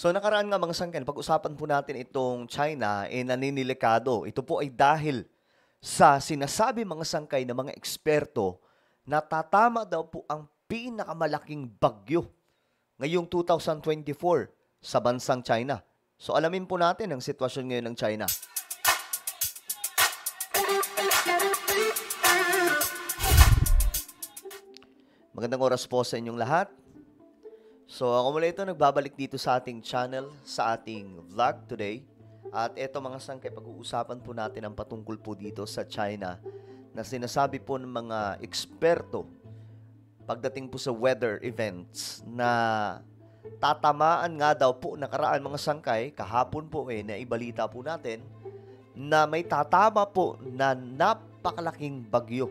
So nakaraan nga mga sangkay, pag-usapan po natin itong China naninilikado. Ito po ay dahil sa sinasabi mga sangkay ng mga eksperto na tatama daw po ang pinakamalaking bagyo ngayong 2024 sa bansang China. So alamin po natin ang sitwasyon ngayon ng China. Magandang oras po sa inyong lahat. So ako mula ito nagbabalik dito sa ating channel, sa ating vlog today. At eto mga sangkay, pag-uusapan po natin ang patungkol po dito sa China na sinasabi po ng mga eksperto pagdating po sa weather events na tatamaan nga daw po nakaraan mga sangkay, kahapon po naibalita po natin na may tatama po na napakalaking bagyo.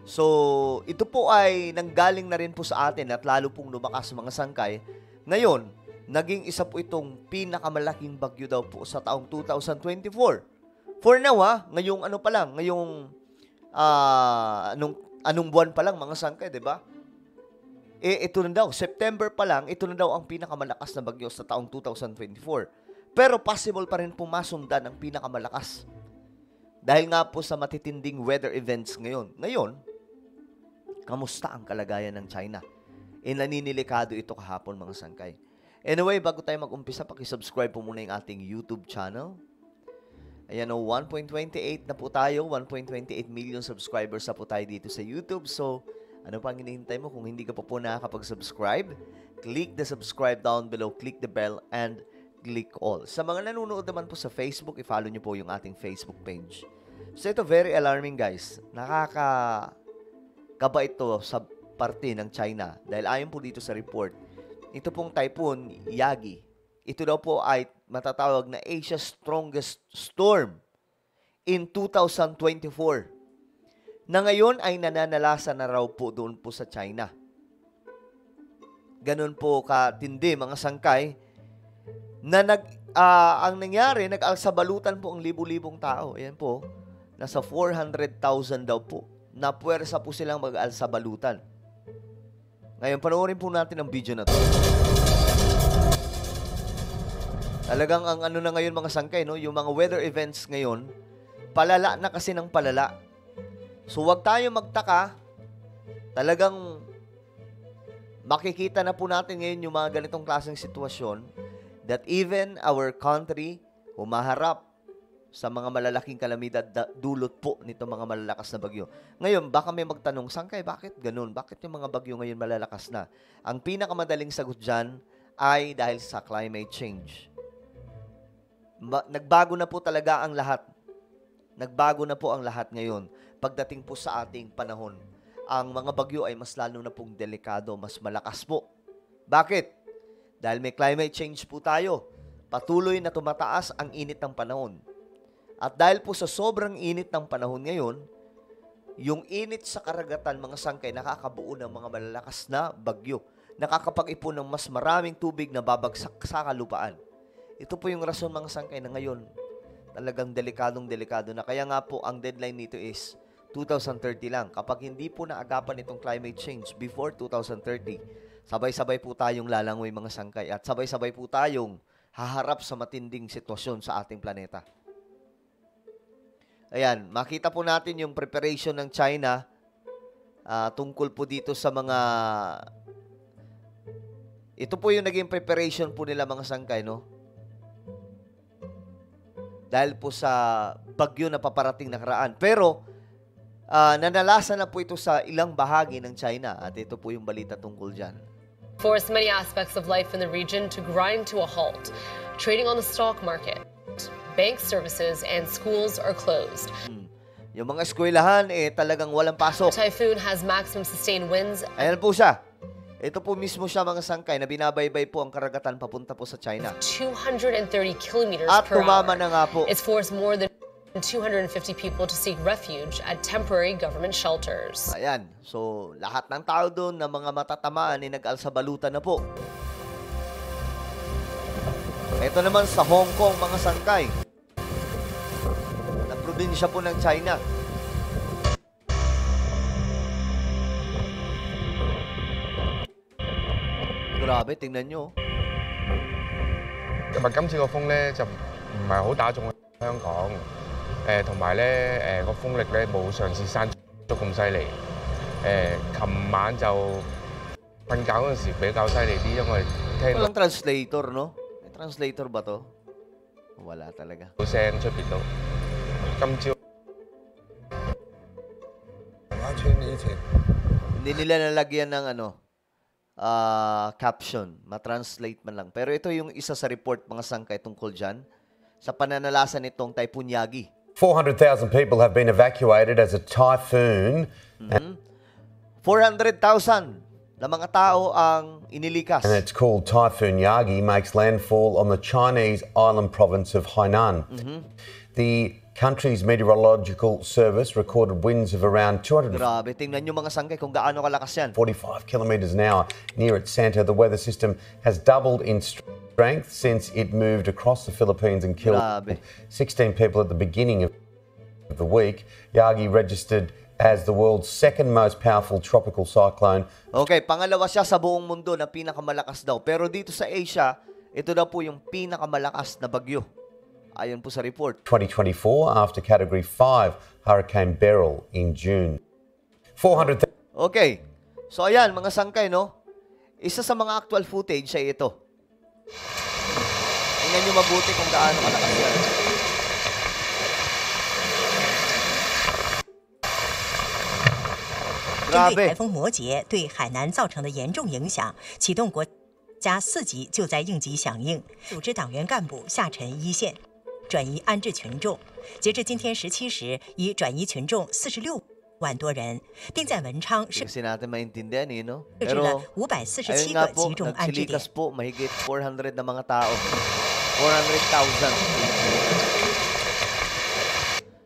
So, ito po ay nanggaling na rin po sa atin at lalo pong lumakas mga sangkay. Ngayon, naging isa po itong pinakamalaking bagyo daw po sa taong 2024. For now ngayong ano pa lang, ngayong anong buwan pa lang mga sangkay, 'di ba? Ito na daw, September pa lang, ito na daw ang pinakamalakas na bagyo sa taong 2024. Pero possible pa rin po masundan ang pinakamalakas. Dahil nga po sa matitinding weather events ngayon. Ngayon, kamusta ang kalagayan ng China? Naninilikado ito kahapon mga sangkay. Anyway, bago tayo mag-umpisa, pakisubscribe po muna yung ating YouTube channel. Ayan 1.28 na po tayo. 1.28 million subscribers na po tayo dito sa YouTube. So, ano pang hinihintay mo? Kung hindi ka pa po nakakapag-subscribe, click the subscribe down below, click the bell, and click all. Sa mga nanonood naman po sa Facebook, i-follow nyo po yung ating Facebook page. So, ito very alarming guys. Nakakakaba ito sa parte ng China. Dahil ayon po dito sa report, ito pong typhoon Yagi, ito daw po ay matatawag na Asia's strongest storm in 2024. Na ngayon ay nananalasa na raw po doon po sa China. Ganun po katindi mga sangkay na ang nangyari, nag-alsabalutan po ang libu-libong tao. Ayan po, nasa 400,000 daw po. Napuwersa po silang mag-alsabalutan. Ngayon, panoorin po natin ang video na to. Talagang ang ano na ngayon mga sangkay, no? Yung mga weather events ngayon, palala na kasi ng palala. So, wag tayo magtaka. Talagang makikita na po natin ngayon yung mga ganitong klaseng sitwasyon that even our country humaharap sa mga malalaking kalamidad dulot po nito mga malalakas na bagyo. Ngayon, baka may magtanong, sangkay, bakit ganun? Bakit yung mga bagyo ngayon malalakas na? Ang pinakamadaling sagot dyan ay dahil sa climate change. Nagbago na po talaga ang lahat. Nagbago na po ang lahat ngayon. Pagdating po sa ating panahon, ang mga bagyo ay mas lalo na pong delikado, mas malakas po. Bakit? Dahil may climate change po tayo. Patuloy na tumataas ang init ng panahon. At dahil po sa sobrang init ng panahon ngayon, yung init sa karagatan mga sangkay nakakabuo ng mga malalakas na bagyo. Nakakapag-ipon ng mas maraming tubig na babagsak sa kalupaan. Ito po yung rason mga sangkay na ngayon talagang delikadong-delikado na. Kaya nga po ang deadline nito is 2030 lang. Kapag hindi po naagapan itong climate change before 2030, sabay-sabay po tayong lalangoy mga sangkay at sabay-sabay po tayong haharap sa matinding sitwasyon sa ating planeta. Ayan, makita po natin yung preparation ng China tungkol po dito sa mga... Ito po yung naging preparation po nila mga sangkay, no? Dahil po sa bagyo na paparating nakaraan. Pero, nanalasa na po ito sa ilang bahagi ng China. At ito po yung balita tungkol dyan. Forced many aspects of life in the region to grind to a halt. Trading on the stock market, bank services, and schools are closed. Yung mga eskwelahan, talagang walang pasok. The typhoon has maximum sustained winds. Ayan po siya. Ito po mismo siya mga sangkay na binabaybay po ang karagatan papunta po sa China. 230 kilometers At per tumama hour. na nga po. It's forced more than 250 people to seek refuge at temporary government shelters. Ayan. So, lahat ng tao doon na mga matatamaan nag-alsabalutan na po. Ito naman sa Hong Kong mga sangkay. Na probinsya po ng China. Grabe, tingnan nyo. 今次個風咧就唔係好打中香港，同埋咧個風力咧冇上次山竹咁犀利。琴晚就瞓覺嗰陣時比較犀利啲，因為聽到 Walang translator, no? May translator ba to? Wala talaga. 聲出邊都。今朝Hindi nila nalagyan ng caption, ma-translate man lang. Pero ito yung isa sa report mga sangkay tungkol dyan sa pananalasan nitong Typhoon Yagi. 400,000 people have been evacuated as a typhoon. 400,000 na mga tao ang inilikas. And it's called Typhoon Yagi, makes landfall on the Chinese island province of Hainan. The country's meteorological service recorded winds of around Grabe, tingnan nyo mga sangkay kung gaano kalakas yan. 45 kilometres an hour near its centre. The weather system has doubled in strength since it moved across the Philippines and killed Grabe. 16 people at the beginning of the week. Yagi registered as the world's second most powerful tropical cyclone. Okay, pangalawa siya sa buong mundo na pinakamalakas daw. Pero dito sa Asia, ito daw po yung pinakamalakas na bagyo. Ayon po sa report. 2024 after Category 5 Hurricane Beryl in June. 400,000 Okay. So ayan, mga sangkay, no? Isa sa mga actual footage ay ito. Tingnan nyo mabuti kung gaano kalakas yan. 针对台风摩羯对海南造成的严重影响，启动国家4级救灾应急响应，组织党员干部下沉一线，转移安置群众。截至今天17时，已转移群众46万多人，并在文昌设 Kasi natin maintindihan eh, no? 置了 Pero, 547 ayun nga 个 po, 集中安置点 nagsilikas。po, mahigit 400 na mga tao. 400,000.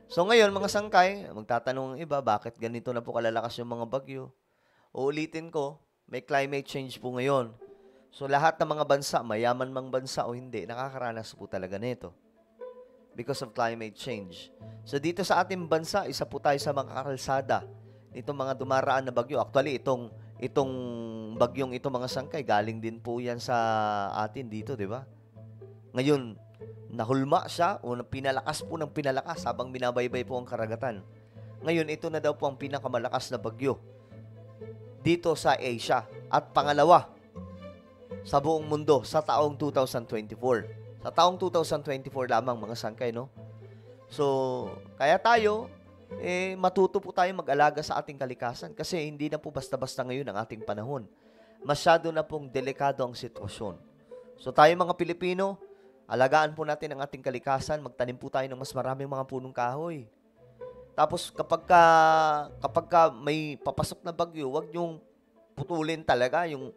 So ngayon, mga sangkay, magtatanong ang iba, bakit ganito na po kalalakas yung mga bagyo? Uulitin ko, may climate change po ngayon. So lahat ng mga bansa, mayaman mang bansa o hindi, nakakaranas po talaga nito. Because of climate change. So dito sa ating bansa, isa po tayo sa mga kakalsada nitong mga dumaraan na bagyo. Actually, itong bagyong ito mga sangkay, galing din po yan sa atin dito, di ba? Ngayon, nahulma siya o pinalakas po ng pinalakas habang binabaybay po ang karagatan. Ngayon, ito na daw po ang pinakamalakas na bagyo dito sa Asia. At pangalawa, sa buong mundo sa taong 2024. Sa taong 2024 lamang mga sangkay, no? So, kaya tayo, matuto po tayo mag-alaga sa ating kalikasan kasi hindi na po basta-basta ngayon ang ating panahon. Masyado na pong delikado ang sitwasyon. So, tayo mga Pilipino, alagaan po natin ang ating kalikasan, magtanim po tayo ng mas maraming mga punong kahoy. Tapos kapag may papasok na bagyo, wag niyong putulin talaga, yung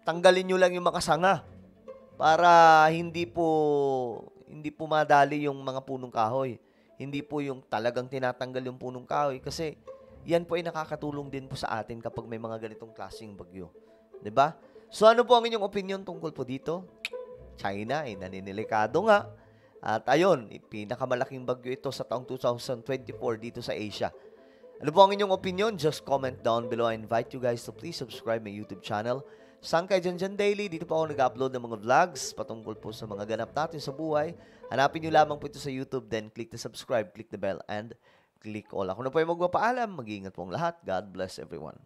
tanggalin niyo lang yung mga sanga para hindi po madali yung mga punong kahoy. Hindi po yung talagang tinatanggal yung punong kahoy kasi yan po ay nakakatulong din po sa atin kapag may mga ganitong klaseng bagyo. 'Di ba? So ano po ang inyong opinion tungkol po dito? China ay naninilikado nga. At ayun, pinakamalaking bagyo ito sa taong 2024 dito sa Asia. Ano po ang inyong opinion? Just comment down below. I invite you guys to please subscribe my YouTube channel. Sangkay Janjan Daily. Dito po ako nag-upload ng mga vlogs patungkol po sa mga ganap natin sa buhay. Hanapin nyo lamang po ito sa YouTube. Then click the subscribe, click the bell, and click all. Ako na po yung magpapaalam. Mag-iingat po ang lahat. God bless everyone.